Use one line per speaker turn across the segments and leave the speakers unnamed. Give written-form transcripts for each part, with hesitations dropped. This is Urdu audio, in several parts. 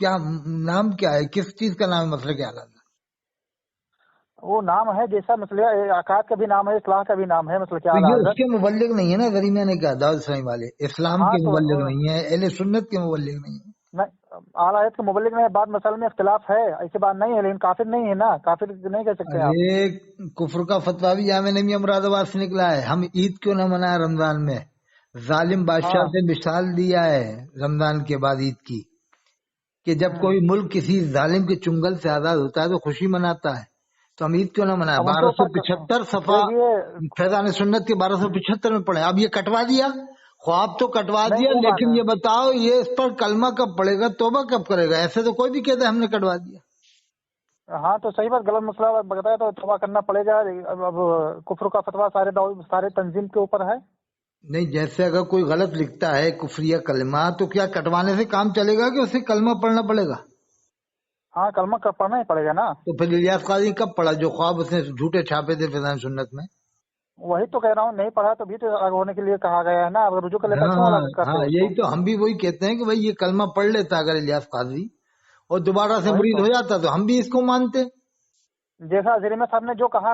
کیا نام کیا ہے؟ کس چیز کا نام ہے مسلک اعلی حضرت؟
وہ نام ہے جیسا مسئلہ عقائد کا بھی نام ہے، اصلاح کا بھی نام ہے، مسلک
تو
اعلیٰ
یہ اس
حضرت۔
کے مبلغ نہیں ہے نا، غریب میں نے کہا دعوت اسلامی والے اسلام
ہاں
کے
تو
مبلغ نہیں ہے، اہل سنت کے مبلغ نہیں ہے۔
اعلیٰ حضرت کے مبلغ میں بعض مسائل میں اختلاف ہے، ایسی بات نہیں ہے، لیکن کافر نہیں ہے نا، کافر نہیں کہہ سکتے آپ۔
ارے کفر کا فتویٰ بھی جامعہ نمیہ مراد آباد سے نکلا ہے۔ ہم عید کیوں نہ منائے رمضان میں؟ ظالم بادشاہ
ہاں
سے مثال دیا ہے رمضان کے بعد عید کی، کہ جب کوئی ملک کسی ظالم کے چنگل سے آزاد ہوتا ہے تو خوشی مناتا ہے، تو ہم عید کیوں نہ منائے؟
اب ان کے اوپر
1275 صفحہ
دیکھیے،
فیضان سنت کے 1275 میں پڑھے۔ اب یہ کٹوا دیا، خواب تو کٹوا
نہیں
دیا،
وہ بات
لیکن
ہے،
یہ بتاؤ یہ اس پر کلمہ کب پڑے گا، توبہ کب کرے گا؟ ایسے تو کوئی بھی کہتا ہے ہم نے کٹوا دیا۔
ہاں تو صحیح بات، غلط مسئلہ بتایا تو توبہ کرنا پڑے گا۔ اب کفر کا فتویٰ سارے تنظیم کے اوپر ہے۔
نہیں، جیسے اگر کوئی غلط لکھتا ہے کفریہ کلمہ تو کیا کٹوانے سے کام چلے گا کہ اسے کلمہ پڑھنا پڑے گا؟
ہاں کلمہ پڑھنا ہی پڑے گا نا۔
تو پھر الیاس قاضی کب پڑھا جو خواب اس نے جھوٹے چھاپے تھے فیضان سنت میں؟
وہی تو کہہ رہا ہوں، نہیں پڑھا تو بھی تو الگ ہونے کے لیے کہا گیا ہے نا، اگر رجوع کر لیتا کیوں
ہاں
الگ کرتے
ہاں،
اس کو؟
یہی تو ہم بھی وہی کہتے ہیں کہ بھائی یہ کلمہ پڑھ لیتا اگر الیاس قاضی اور دوبارہ سے
وہی
مرید
تو
ہو جاتا تو ہم بھی اس کو مانتے۔
جیسا زریم صاحب نے جو کہا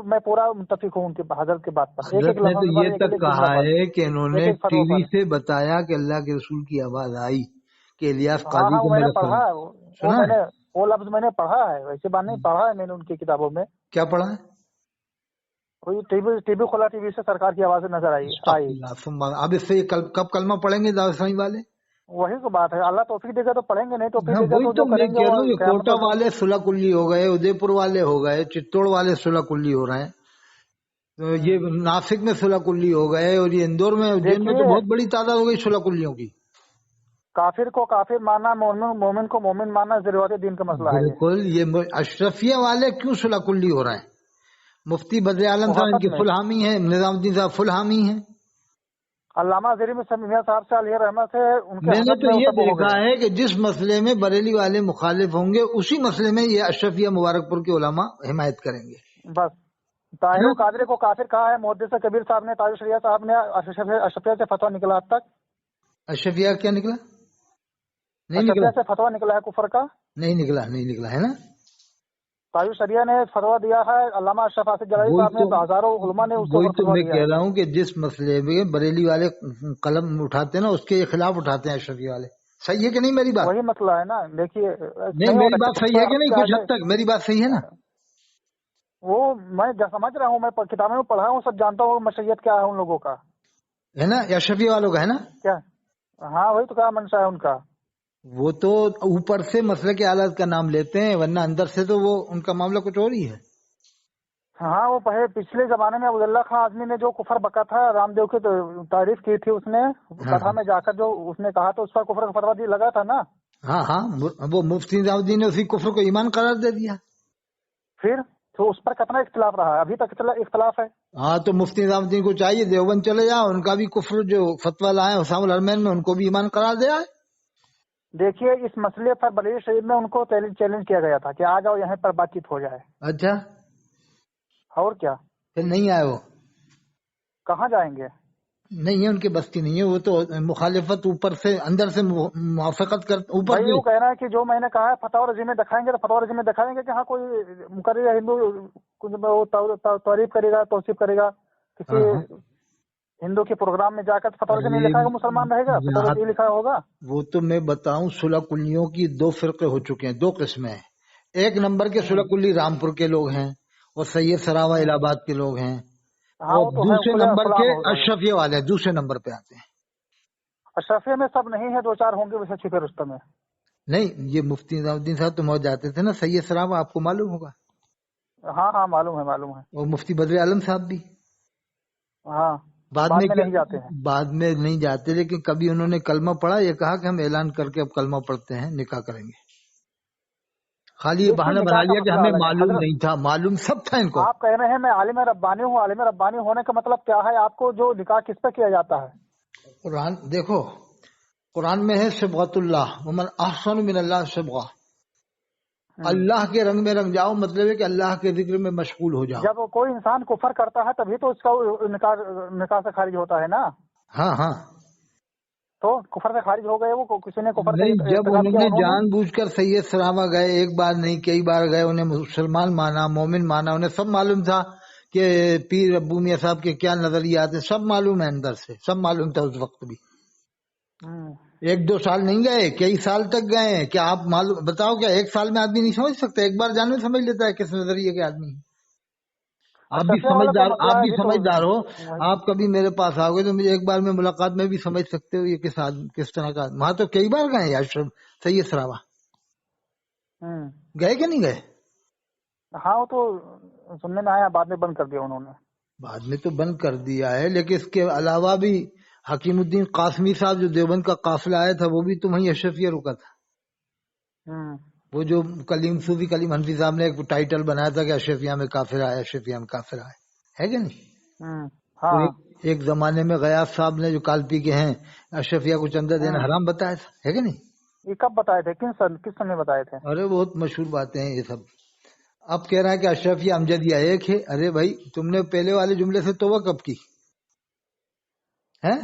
میں پورا متفق ہوں ان کی حضرت کی بات پر، ایک
حضرت
ایک
نے تو
لفظ پر،
یہ
ایک
تک
ایک جملہ
کہا
پر،
ہے کہ انہوں
ایک
نے
ایک
ٹی
فتویٰ
وی
پر۔
سے بتایا کہ اللہ کے رسول کی آواز آئی کہ الیاس
ہاں
قاضی
ہاں وہ
کو
میں نے
میرا
پڑھا
سلام
ہے،
سنا ہے۔
وہ لفظ میں نے پڑھا ہے، ویسے بات نہیں پڑھا ہے میں نے ان کی کتابوں میں۔
کیا پڑھا ہے؟
وہی ٹی وی کھولا، ٹی وی سے سرکار کی آواز نظر آئی۔
استغفر اللہ، اب اس سے یہ کب کلمہ پڑھیں گے دعوت اسلامی والے؟
وہی تو بات ہے، اللہ توفیق دے گا تو پڑھیں گے، نہیں توفیق
ہاں
دے گا
وہی
تو
تو
جو
میں
کریں گے
کہہ
وہ
رہا ہوں، یہ
قیامت
کوٹا
تک۔
والے صلح کلی ہو گئے، ادے پور والے ہو گئے، چتوڑ والے صلح کلی ہو رہے ہیں، تو یہ ناسک میں صلح کلی ہو گئے، اور یہ اندور میں اجین میں تو
دیکھیے،
بہت بڑی تعداد ہو گئی صلح کلیوں کی۔
کافر کو کافر ماننا، مومن کو مومن ماننا ضرورت دین کا مسئلہ ہے۔ یہ
بالکل، یہ اشرفیہ والے کیوں صلح کلی ہو رہے ہیں؟ مفتی بدر عالم صاحب ان
وفاقت
کے
میں
فل حامی ہیں، نظام الدین صاحب فل حامی ہیں۔
علامہ زریم میاں صاحب سے علیہ رحمت سے ان کے
میں نے
حضرت
تو
میں
یہ
سب ہو
دیکھا
گئے۔
ہے کہ جس مسئلے میں بریلی والے مخالف ہوں گے اسی مسئلے میں یہ اشرفیہ مبارک پور کے علماء حمایت کریں گے۔
بس طاہر القادری کو کافر کہا ہے، محدث کبیر صاحب نے، تاج شریعہ صاحب نے اشرفیہ سے فتویٰ نکلا اب تک،
اشرفیہ کیا نکلا؟ نہیں نکلا،
اشرفیہ سے فتویٰ نکلا ہے کفر کا۔
نہیں نکلا ہے نا۔
تاج شریعہ نے فتویٰ دیا ہے، علامہ اشرف آصف جلالی
وہی
صاحب نے،
تو
ہزاروں علماء نے اس کے
وہی
اوپر
تو
فتویٰ
میں
دیا
کہہ
ہے۔
رہا ہوں کہ جس مسئلے میں بریلی والے قلم اٹھاتے ہیں نا اس کے خلاف اٹھاتے ہیں اشرفیہ والے۔ صحیح ہے کہ نہیں میری بات؟
وہی مسئلہ ہے نا، دیکھیے
نہیں
ہو
میری
سکتا
بات صحیح ہے کہ
اب
نہیں؟
کیا
کچھ
ہے
حد تک میری بات صحیح ہے نا؟
وہ میں سمجھ رہا ہوں، میں کتابوں میں پڑھا ہوں، سب جانتا ہوں مشیت کیا ہے ان لوگوں کا،
ہے نا، اشرفیہ والوں کا ہے نا۔
کیا ہاں وہی تو کیا منشا ہے ان کا۔
وہ تو اوپر سے مسئلے کے آلات کا نام لیتے ہیں، ورنہ اندر سے تو وہ ان کا معاملہ کچھ اور ہی ہے۔
ہاں وہ پچھلے زمانے میں عبداللہ خان آزمی نے جو کفر بکا تھا، رام دیو کی تعریف کی تھی اس نے کتھا میں جا کر، جو اس نے کہا تو اس پر کفر کا فتویٰ لگا تھا نا۔
ہاں وہ مفتی نظام الدین نے اسی کفر کو ایمان قرار دے دیا۔
پھر تو اس پر کتنا اختلاف رہا ہے، ابھی تک اختلاف ہے۔
ہاں تو مفتی نظام الدین کو چاہیے دیوبند چلے جاؤ، ان کا بھی کفر جو فتویٰ لائے حسام الحرمین میں ان کو بھی ایمان قرار دیا ہے۔
دیکھیے اس مسئلے پر بریلی شریف میں ان کو چیلنج کیا گیا تھا کہ آ جاؤ یہیں پر بات چیت ہو جائے،
اچھا،
اور کیا،
پھر نہیں آئے وہ؟
کہاں جائیں گے؟
نہیں ہے، ان کی بستی نہیں ہے، وہ تو مخالفت اوپر سے اندر سے موافقت کر اوپر
بھائی
سے۔
وہ کہہ رہا ہے کہ جو میں نے کہا ہے فتح رضی میں دکھائیں گے، تو فتح رضی میں دکھائیں گے کہ ہاں کوئی مقرر ہندو تعریف کرے گا، توصیف کرے گا کسی ہندو کے پروگرام میں جا کر، فتح رضی میں لکھا ہے مسلمان رہے گا، فتح رضی لکھا ہوگا۔
وہ تو میں بتاؤں، صلح کلیوں کی دو فرقے ہو چکے ہیں، دو قسمیں ہیں۔ ایک نمبر کے صلح کلی رامپور کے لوگ ہیں اور سید سراوا الہ آباد کے لوگ ہیں،
ہاں
اور
وہ تو ہے،
دوسرے نمبر کے
فلاں
اشرفیہ والے دوسرے نمبر پہ آتے ہیں۔
اشرفیہ میں سب نہیں ہے، دو چار ہوں گے ویسے چھپے رستم میں۔
نہیں، یہ مفتی نظام الدین صاحب تو موت جاتے تھے نا، سید سراوا آپ کو معلوم ہوگا،
ہاں معلوم ہے۔
اور مفتی بدر عالم صاحب بھی
ہاں
بعد
بعد
میں
میں نہیں جاتے ہیں۔
بعد میں نہیں جاتے، لیکن کبھی انہوں نے کلمہ پڑھا، یہ کہا کہ ہم اعلان کر کے اب کلمہ پڑھتے ہیں، نکاح کریں گے۔ خالی یہ
دیکھیے
بہانہ بنا
نکاح کا
لیا کہ
مسئلہ
ہمیں
الگ ہے
معلوم
حضرت،
نہیں تھا، معلوم سب تھا ان کو۔
آپ کہہ رہے ہیں میں عالم ربانی ہوں، عالم ربانی ہونے کا مطلب کیا ہے؟ آپ کو جو نکاح کس پہ کیا جاتا ہے؟
قرآن دیکھو، قرآن میں ہے صبغۃ اللہ، ومن احسن من اللہ صبغہ، اللہ کے رنگ میں رنگ جاؤ، مطلب ہے کہ اللہ کے ذکر میں مشغول ہو جاؤ۔
جب کوئی انسان کفر کرتا ہے تبھی تو اس کا نکاح سے خارج ہوتا ہے نا۔
ہاں
تو کفر سے خارج ہو گئے وہ، کسی نے کفر سے
نہیں، جب
ارتکاب
انہوں
کیا
نے
انہوں نے؟
جان بوجھ کر سید سراما گئے، ایک بار نہیں کئی بار گئے، انہیں مسلمان مانا، مومن مانا، انہیں سب معلوم تھا کہ پیر ابو میاں صاحب کے کیا نظریات ہیں، سب معلوم ہے اندر سے، سب معلوم تھا اس وقت بھی. ایک دو سال نہیں گئے، کئی سال تک گئے ہیں. کیا آپ معلوم بتاؤ، کیا ایک سال میں آدمی نہیں سمجھ سکتا؟ ایک بار جانے میں سمجھ لیتا ہے کس نظریے کے آدمی ہے. آپ بھی
اشرفیہ والا تو
سمجھدار،
مسئلہ
آپ
ہے
بھی
جی. تو
سمجھدار ہو. آپ کبھی میرے پاس آؤ گے تو مجھے ایک بار میں ملاقات میں بھی سمجھ سکتے ہو یہ کس طرح کا. وہاں تو کئی بار گئے یار سید سراوا. گئے کہ نہیں گئے؟
ہاں وہ تو سننے میں آیا، بعد میں بند کر دیا انہوں نے.
بعد میں تو بند کر دیا ہے، لیکن اس کے علاوہ بھی حکیم الدین قاسمی صاحب جو دیوبند کا قافلہ آیا تھا وہ بھی تو وہیں اشرفیہ رکا تھا. وہ جو کلیم صوفی کلیم حنفی صاحب نے ایک ٹائٹل بنایا تھا کہ اشرفیہ میں کافر آئے، اشرفیہ میں کافر آئے، ہے کہ نہیں؟ تو ایک زمانے میں غیاث صاحب نے جو کالپی کے ہیں اشرفیہ کو چندہ دینا حرام بتایا تھا، ہے کہ نہیں؟
یہ کب بتائے تھے؟ کس سمے بتائے تھے؟
ارے بہت مشہور باتیں ہیں یہ سب. اب کہہ رہا ہے کہ اشرفیہ امجدیہ ایک ہے. ارے بھائی تم نے پہلے والے جملے سے توبہ کب کی ہے؟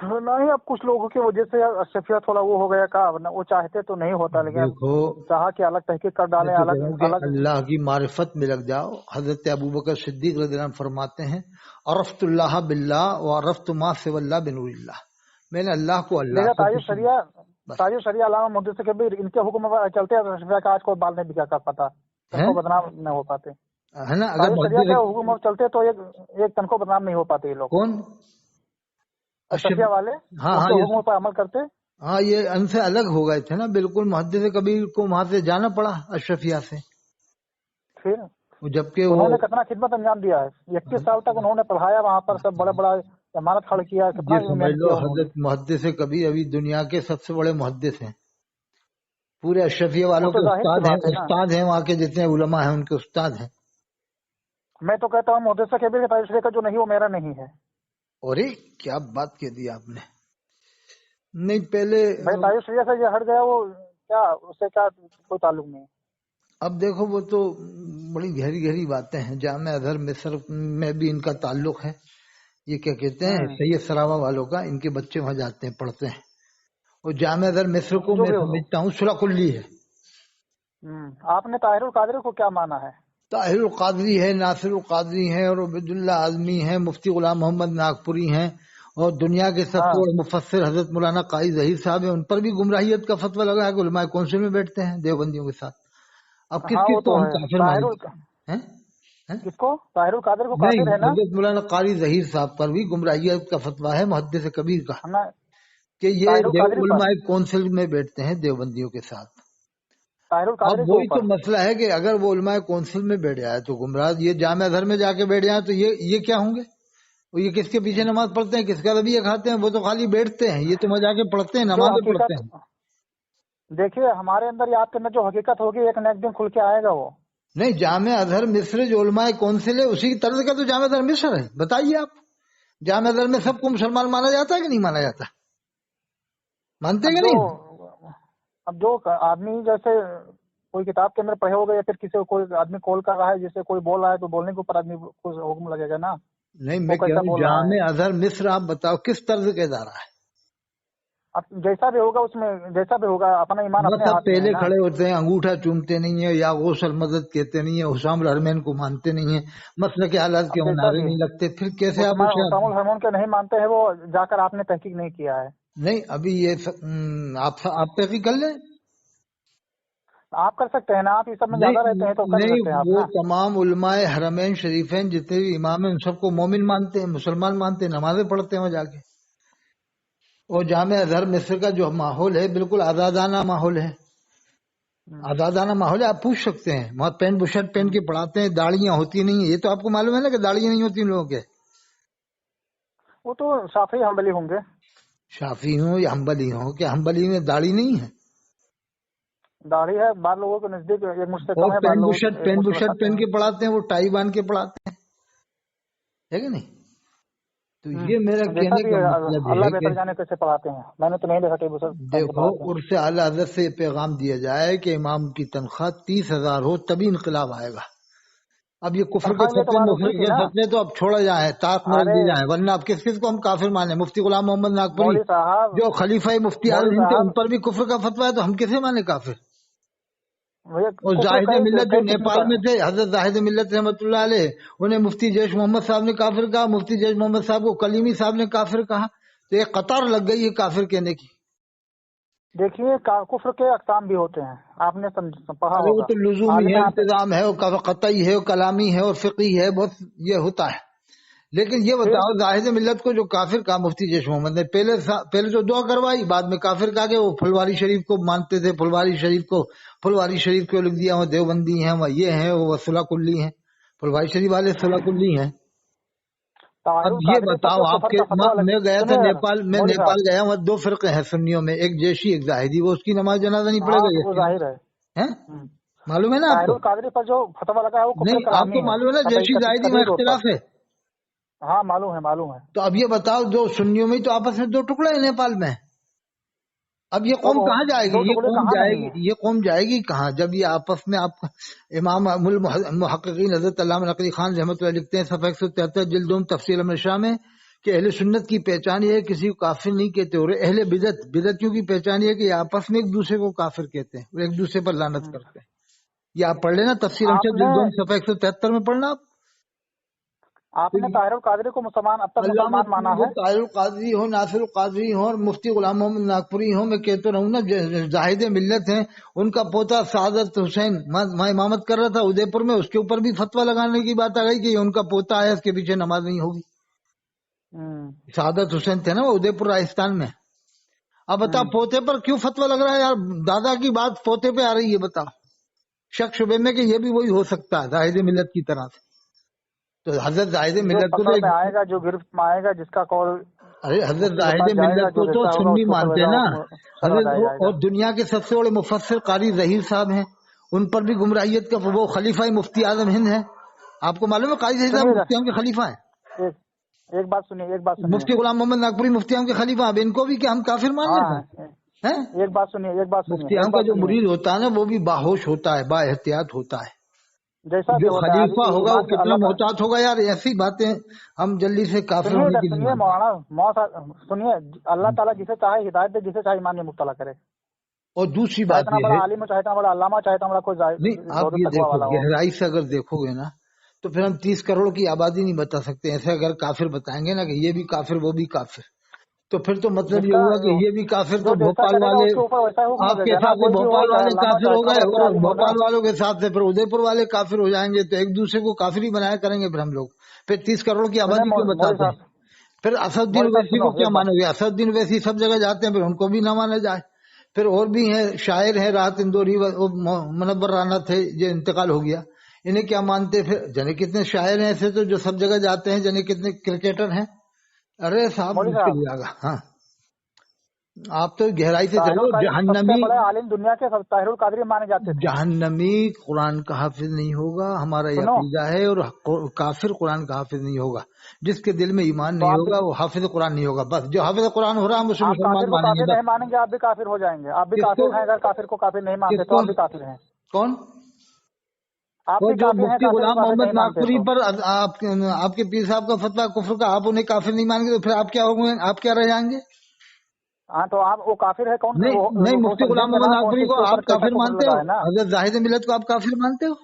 نہیں، اب کچھ لوگوں کی وجہ سے اشرفیہ تھوڑا وہ ہو گیا کا، وہ چاہتے تو نہیں ہوتا، لیکن
دیکھو
چاہا کہ الگ تحقیق کر ڈالیں،
تو
الگ
کہوں کہ
الگ.
اللہ کی معرفت میں لگ جاؤ. حضرت ابوبکر صدیق رضی اللہ عنہ فرماتے ہیں عرفت اللہ باللہ وعرفت ما سوى اللہ بنور اللہ. میں نے اللہ کو اللہ سے
تاج شریعہ علامہ محدث کبیر ان کے حکم چلتے ہیں، اشرفیہ کا آج کوئی بال نہیں بکا کر پاتا، تن کو بدنام نہیں ہو پاتے،
ہے نا.
تاج
اگر
شریعہ کے حکم چلتے تو ایک تن کو بدنام نہیں ہو پاتے یہ لوگ.
کون
اشرفیہ والے ان کے حکم پر عمل کرتے.
ہاں یہ ان سے الگ ہو گئے تھے نا بالکل. محدث کبیر کو وہاں سے جانا پڑا اشرفیہ سے.
پھر
جبکہ
انہوں نے کتنا خدمت انجام دیا ہے، 21 سال تک انہوں نے پڑھایا وہاں پر، سب بڑے بڑا امانت کھڑ کیا، کتنا
سمجھ لو حضرت محدث کبیر ابھی دنیا کے سب سے بڑے محدث ہیں. پورے اشرفیہ والوں کے استاد ہیں وہاں کے جتنے علماء ہیں ان کے استاد ہیں.
میں تو کہتا ہوں محدث کبیر کے تاج شریعہ کا جو نہیں وہ میرا نہیں ہے.
اور کیا بات کہہ دی آپ نے. نہیں پہلے
تاج شریعہ سے یہ ہٹ گیا، وہ کیا اس سے کیا کوئی تعلق نہیں.
اب دیکھو وہ تو بڑی گہری گہری باتیں ہیں. جامع ازہر مصر میں بھی ان کا تعلق ہے. یہ کیا کہتے ہیں سید سراوا والوں کا، ان کے بچے وہاں جاتے ہیں پڑھتے ہیں. اور جامع ازہر مصر کو میں سمجھتا ہوں سلح کلی ہے.
آپ نے طاہر القادری کو کیا مانا ہے؟
طاہر القادری ہے، ناصر القادری ہے، اور عبد اللہ اعظمی ہیں، مفتی غلام محمد ناگپوری ہیں، اور دنیا کے سب سے بڑے مفسر حضرت مولانا قاری ظہیر صاحب ہیں. ان پر بھی گمراہیت کا فتویٰ لگا ہے کہ علماء کونسل میں بیٹھتے ہیں دیوبندیوں کے ساتھ. اب کس کو ہم کافر مانیں؟
کس کو؟ طاہر القادری کو
نہیں،
کافر ہے نا.
حضرت مولانا قاری ظہیر صاحب پر بھی گمراہیت کا فتویٰ ہے محدث کبیر کا کہ یہ علماء کونسل میں بیٹھتے ہیں دیوبندیوں کے ساتھ. اب وہی تو مسئلہ ہے کہ اگر وہ علماء کونسل میں بیٹھ جائے تو گمراہ، یہ جامع ازہر میں جا کے بیٹھ جائیں تو یہ کیا ہوں گے؟ یہ کس کے پیچھے نماز پڑھتے ہیں، کس کا رویہ کھاتے ہیں؟ وہ تو خالی بیٹھتے ہیں، یہ تو وہاں جا کے پڑھتے ہیں، نمازیں پڑھتے ہیں.
دیکھیے ہمارے اندر یا آپ کے اندر جو حقیقت ہوگی ایک نہ ایک دن کھل کے آئے گا. وہ
نہیں، جامع ازہر مصر جو علماء کونسل ہے اسی طرز کا تو جامع ازہر مصر ہے. بتائیے آپ، جامع ازہر میں سب کو مسلمان مانا جاتا ہے کہ نہیں مانا جاتا؟ مانتے کہ نہیں؟
اب جو آدمی جیسے کوئی کتاب کے اندر پڑھے ہوگا یا پھر کسی کو کوئی آدمی کال کر رہا ہے، جیسے کوئی بول رہا ہے تو بولنے کے اوپر آدمی کو حکم لگے گا نا.
نہیں میں کہہ رہا ہوں جامع ازہر مصر آپ بتاؤ کس طرز کے ادارہ ہے؟
اب جیسا بھی ہوگا اس میں، جیسا بھی ہوگا اپنا ایمان اپنے ہاتھ میں ہے.
پہلے کھڑے ہوتے ہیں، انگوٹھا چومتے نہیں ہیں، یا غسل مدد کہتے نہیں ہیں، حسام الحرمین کو مانتے نہیں ہیں، مسئلہ کے حالات کے نعرے نہیں لگتے، پھر کیسے آپ
حسام الحرمین کے نہیں مانتے ہیں؟ وہ جا کر آپ نے تحقیق نہیں کیا ہے.
نہیں ابھی یہ آپ تحقیق کر لیں.
آپ کر سکتے ہیں نا، آپ یہ سب میں زیادہ رہتے ہیں تو کر سکتے ہیں آپ.
وہ تمام علماء حرمین شریفین جتنے بھی امام ہیں ان سب کو مومن مانتے ہیں، مسلمان مانتے ہیں، نمازیں پڑھتے ہیں وہاں جا کے. اور جامع ازہر مصر کا جو ماحول ہے بالکل آزادانہ ماحول ہے، آزادانہ ماحول ہے. آپ پوچھ سکتے ہیں، وہاں پینٹ بشرٹ پہن کے پڑھاتے ہیں، داڑیاں ہوتی نہیں ہیں. یہ تو آپ کو معلوم ہے نا کہ داڑیاں نہیں ہوتی ان لوگوں کے.
وہ تو شافعی حنبلی ہوں گے.
شافعی ہوں یا حنبلی ہوں، کہ حنبلی میں داڑھی نہیں ہے؟
داڑھی ہے بعض لوگوں کے نزدیک، ایک مجھ سے
اور پینٹ بشرٹ پہن کے پڑھاتے ہیں، وہ ٹائی باندھ کے پڑھاتے ہیں، ہے کہ نہیں؟ تو یہ میرا کہنے کا مطلب ہے
اللہ بہتر جانے کیسے پڑھاتے ہیں، میں نے تو نہیں دیکھا کہ
دیکھو عرف اعلیٰ حضرت سے یہ پیغام دیا جائے کہ امام کی تنخواہ 30,000 ہو تبھی انقلاب آئے گا. اب یہ کفر کے فتوے مفر کے فتوے تو اب چھوڑا جائے، طاق میں رکھ دی جائیں، ورنہ اب کس کس کو ہم کافر مانے؟ مفتی غلام محمد ناگپوری جو خلیفہ مفتی اعظم ہند تھے ان پر بھی کفر کا فتویٰ ہے، تو ہم کسے مانے کافر؟ اور زاہد ملت جو نیپال میں تھے، حضرت زاہد ملت رحمۃ اللہ علیہ، انہیں مفتی جیش محمد صاحب نے کافر کہا، مفتی جیش محمد صاحب کو کلیمی صاحب نے کافر کہا، تو ایک قطار لگ گئی ہے کافر کہنے کی۔
دیکھیے کفر کے اقسام بھی ہوتے ہیں، آپ نے پڑھا
وہ
ہوگا،
تو لزومی ہے، انتظام ہے، قطعی ہے، کلامی ہے اور فقہی ہے، بہت یہ ہوتا ہے۔ لیکن یہ بتاؤ زاہد ملت کو جو کافر کہا مفتی جیش محمد نے، پہلے جو دعا کروائی، بعد میں کافر کہا کہ وہ پھلواری شریف کو مانتے تھے، پھلواری شریف کو لکھ دیا وہ دیوبندی ہیں، وہ یہ ہیں، وہ صلح کلی ہیں، پھلواری شریف والے صلح کلی ہیں۔ اب یہ بتاؤ آپ کے، میں گیا تھا نیپال، میں نیپال گیا، وہاں دو فرقے ہیں سنیوں میں، ایک جیشی ایک زاہدی، وہ اس کی نماز جنازہ نہیں پڑے گا،
وہ ظاہر ہے،
معلوم ہے نا آپ کو؟
قادری پر جو فتویٰ لگا ہے وہ
نہیں، آپ کو معلوم ہے نا جیشی زاہدی میں اختلاف ہے؟
ہاں معلوم ہے۔ تو
اب یہ بتاؤ دو سنیوں میں تو آپس میں دو ٹکڑے ہیں نیپال میں، اب یہ قوم کہاں جائے گی؟ یہ قوم جائے گی کہاں جب یہ آپس میں؟ آپ امام المحققین حضرت علامہ نقوی خان رحمۃ اللہ لکھتے ہیں صفحہ 173 جلد 2 تفسیر المشاہ میں کہ اہل سنت کی پہچان یہ ہے کسی کو کافر نہیں کہتے، اور اہل بدعتیوں کی پہچان یہ ہے کہ یہ آپس میں ایک دوسرے کو کافر کہتے ہیں اور ایک دوسرے پر لعنت کرتے ہیں۔ یہ آپ پڑھ لینا تفسیر المشاہ جلد 2 صفحہ 173 میں پڑھنا۔
آپ نے طاہر القادری کو مسلمان اب تک مسلمان مانا ہے؟
طاہر القادری ہو، ناصر القادری ہو اور مفتی غلام محمد ناگپوری ہو، میں کہتا رہوں نا زاہد ملت ہیں، ان کا پوتا سعادت حسین وہاں امامت کر رہا تھا ادے پور میں، اس کے اوپر بھی فتویٰ لگانے کی بات آ گئی کہ ان کا پوتا ہے، اس کے پیچھے نماز نہیں ہوگی۔ سعادت حسین تھے نا وہ ادے پور راجستھان میں۔ اب بتا پوتے پر کیوں فتویٰ لگ رہا ہے یار؟ دادا کی بات پوتے پہ آ رہی ہے، بتا شک شبے میں کہ یہ بھی وہی ہو سکتا ہے زاہد ملت کی طرح سے۔ تو حضرت زاہد ملت کو تو
آئے گا، جو گرفت میں آئے گا، جس کا قول،
ارے حضرت زاہد ملت کو تو سنی مانتے ہیں نا حضرت، اور دنیا کے سب سے بڑے مفسر قاری ظہیر صاحب ہیں، ان پر بھی گمراہیت کا وہ خلیفہ مفتی اعظم ہند ہے۔ آپ کو معلوم ہے قاری ظہیر صاحب مفتیوں کے خلیفہ ہیں؟
ایک بات سنیے،
مفتی غلام محمد ناگپوری مفتیوں کے خلیفہ، اب ان کو بھی کہ ہم کافر مان لیتے ہیں؟
ایک بات سنیے،
مفتیوں کا جو مرید ہوتا ہے نا وہ بھی باہوش ہوتا ہے، با احتیاط ہوتا ہے،
جیسا
جو خلیفہ ہوگا وہ کتنا محتاط ہوگا یار۔ ایسی باتیں ہم جلدی سے کافر ہونے کی
سنیے مولانا، سنیے، اللہ تعالیٰ جسے چاہے ہدایت دے، جسے چاہے ایمان میں مبتلا کرے۔
اور دوسری بات یہ ہے،
عالم چاہتا ہوں بڑا علامہ چاہتا ہوں بڑا کوئی
نہیں، آپ یہ دیکھو گہرائی سے اگر دیکھو گے نا تو پھر ہم 30 کروڑ کی آبادی نہیں بتا سکتے۔ ایسے اگر کافر بتائیں گے نا کہ یہ بھی کافر وہ بھی کافر، تو پھر تو مطلب یہ ہوا کہ یہ بھی کافر، تو بھوپال والے آپ کے ساتھ بھوپال والے کافر ہو گئے اور بھوپال والوں کے ساتھ پھر ادے پور والے کافر ہو جائیں گے، تو ایک دوسرے کو کافر ہی بنایا کریں گے پھر ہم لوگ۔ پھر 30 کروڑ کی آبادی کیوں بتاتے ہیں؟ پھر اسد الدین اویسی کو کیا مانو گے؟ اسد الدین اویسی سب جگہ جاتے ہیں، پھر ان کو بھی نہ مانا جائے۔ پھر اور بھی ہیں شاعر ہیں، راحت اندوری، منور رانا تھے جو انتقال ہو گیا، انہیں کیا مانتے؟ پھر جانے کتنے شاعر ہیں ایسے تو جو سب جگہ جاتے ہیں، جانے کتنے کرکٹر ہیں۔ ارے صاحب مشکل جائے گا۔ ہاں آپ تو گہرائی سے چلو۔ جہنمی
عالم دنیا کے طاہر القادری مانے جاتے تھے۔
جہنمی قرآن کا حافظ نہیں ہوگا، ہمارا یہ عقیدہ ہے، اور کافر قرآن کا حافظ نہیں ہوگا۔ جس کے دل میں ایمان نہیں ہوگا وہ حافظ قرآن نہیں ہوگا۔ بس جو حافظ قرآن ہو رہا ہم اسے مسلمان مانیں گے،
نہیں مانیں گے، آپ بھی کافر ہو جائیں گے۔ آپ بھی کافر ہیں، اگر کافر کو کافر نہیں مانتے تو آپ بھی کافر ہیں۔
کون؟ جو مفتی غلام محمد ناگپوری پر آپ کے پیر صاحب کا فتویٰ کفر کا، آپ انہیں کافر نہیں مانیں گے تو پھر آپ کیا ہوں گے؟ آپ کیا رہ جائیں گے؟
ہاں تو آپ وہ کافر ہے کون؟
نہیں، مفتی غلام محمد ناگپوری کو آپ کافر مانتے ہو؟ حضرت زاہد ملت کو آپ کافر مانتے ہو؟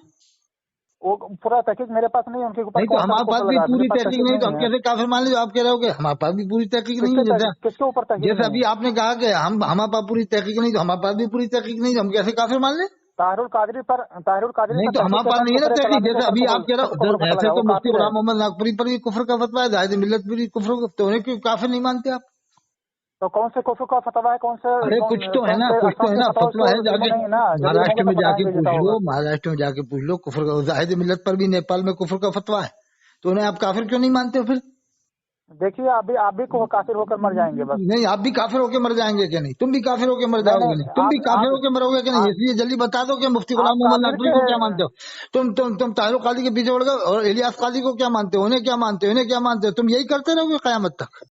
وہ پورا تحقیق میرے پاس نہیں، ان کے اوپر
نہیں تو ہمارے پاس بھی پوری تحقیق نہیں، تو ہم کیسے کافر مان لیں؟ آپ کہہ رہے ہو کہ ہمارے پاس بھی پوری تحقیق نہیں ہے۔
کس کے اوپر تحقیق؟
جیسے ابھی آپ نے کہا کہ ہمارے پاس پوری تحقیق نہیں، تو ہمارے پاس بھی پوری تحقیق نہیں، تو ہم کیسے کافر مان لیں؟
طاہر القادری
نہیں تو ہمارے پاس نہیں ہے نا تحقیق۔ جیسے ابھی آپ کہہ رہے ہو ایسے تو مفتی غلام محمد ناگپوری پر بھی کفر کا فتویٰ ہے، زاہد ملت پر بھی کفر، تو انہیں کیوں کافر نہیں مانتے آپ؟
تو کون سے کفر کا فتویٰ ہے؟ کون سے؟
ارے کچھ تو ہے نا، کچھ تو ہے نا فتویٰ ہے، جا کے مہاراشٹر میں جا کے پوچھ لو، مہاراشٹر میں جا کے پوچھ لو کفر کا۔ زاہد ملت پر بھی نیپال میں کفر کا فتویٰ ہے، تو انہیں آپ کافر کیوں نہیں مانتے ہو پھر؟
دیکھیے آپ بھی کافر ہو کر مر جائیں گے۔ بس
نہیں، آپ بھی کافر ہو کے مر جائیں گے کہ نہیں؟ تم بھی کافر ہو کے مر جاؤ گے نہیں؟ تم بھی کافر ہو کے مرو گے کہ نہیں؟ اس لیے جلدی بتا دو کہ مفتی غلام محمد ناگپوری کو کیا مانتے ہو؟ تم طاہر القادری کے پیچھے پڑ گئے، اور الیاس قادری کو کیا مانتے ہو؟ انہیں کیا مانتے ہو؟ انہیں کیا مانتے ہو؟ تم یہی کرتے رہو گے قیامت تک۔